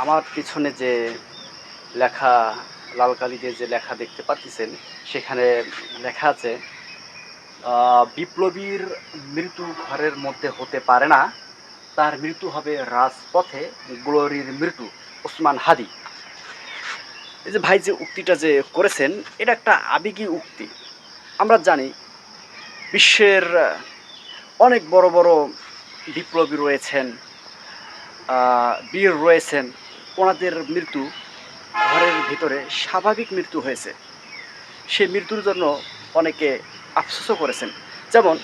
আমার পিছনে যে লেখা লাল কালি দিয়ে যে লেখা দেখতে পাচ্ছেন সেখানে লেখা আছে বিপ্লবীর মৃত্যু ঘরের মধ্যে হতে পারে না, তার মৃত্যু হবে রাজপথে, গ্লোরির মৃত্যু ওসমান হাদি। এই যে ভাই যে উক্তিটা যে করেছেন এটা একটা আবেগী উক্তি। আমরা জানি বিশ্বের অনেক বড় বড় বিপ্লবী রয়েছেন, বীর রয়েছেন, ওনাদের মৃত্যু ঘরের ভিতরে স্বাভাবিক মৃত্যু হয়েছে। সেই মৃত্যুর জন্য অনেকে আফসোসও করেছেন। যেমন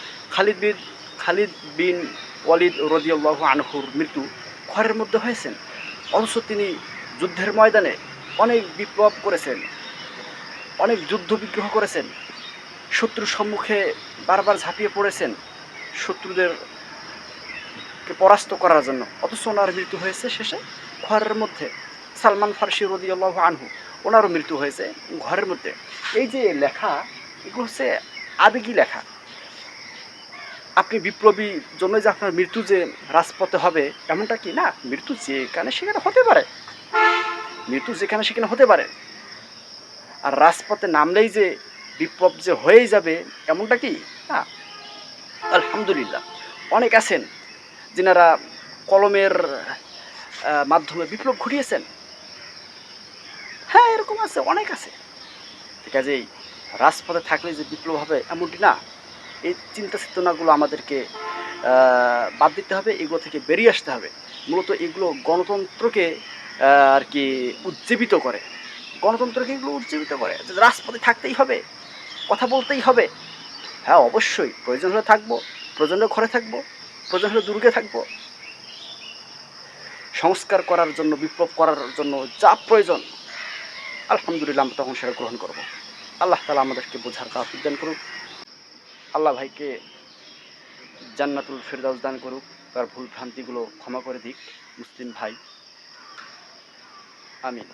খালিদ বিন ওয়ালিদ রাদিয়াল্লাহু আনহুর মৃত্যু ঘরের মধ্যে হয়েছেন, অথচ তিনি যুদ্ধের ময়দানে অনেক বিপ্লব করেছেন, অনেক যুদ্ধ বিগ্রহ করেছেন, শত্রুর সম্মুখে বারবার ঝাঁপিয়ে পড়েছেন শত্রুদেরকে পরাস্ত করার জন্য, অথচ ওনার মৃত্যু হয়েছে শেষে ঘরের মধ্যে। সালমান ফার্সি রাদিয়াল্লাহু আনহু, ওনারও মৃত্যু হয়েছে ঘরের মধ্যে। এই যে লেখা, এগুলো হচ্ছে আবেগী লেখা। আপনি বিপ্লবী জন্য যে আপনার মৃত্যু যে রাজপথে হবে এমনটা কি না, মৃত্যু যেখানে সেখানে হতে পারে, মৃত্যু যেখানে সেখানে হতে পারে। আর রাজপথে নামলেই যে বিপ্লব যে হয়েই যাবে এমনটা কি না। আলহামদুলিল্লাহ অনেক আছেন যিনারা কলমের মাধ্যমে বিপ্লব ঘটিয়েছেন। হ্যাঁ, এরকম আছে, অনেক আছে। কাজেই রাজপথে থাকলে যে বিপ্লব হবে এমনটি না। এই চিন্তা চেতনাগুলো আমাদেরকে বাদ দিতে হবে, এগুলো থেকে বেরিয়ে আসতে হবে। মূলত এগুলো গণতন্ত্রকে আর কি উজ্জীবিত করে, গণতন্ত্রকে এগুলো উজ্জীবিত করে। রাজপথে থাকতেই হবে, কথা বলতেই হবে। হ্যাঁ অবশ্যই, প্রয়োজন হলে থাকবো, প্রয়োজন হলে ঘরে থাকবো, প্রয়োজন হলে দুর্গে থাকবো। সংস্কার করার জন্য, বিপ্লব করার জন্য যা প্রয়োজন আলহামদুলিল্লাহ আমরা তখন সেটা গ্রহণ করব। আল্লাহ তাআলা আমাদেরকে বোঝার তৌফিক দান করুক। আল্লাহ ভাইকে জান্নাতুল ফেরদাউস দান করুক, তার ভুল ভ্রান্তিগুলো ক্ষমা করে দিক মুসলিম ভাই। আমিন।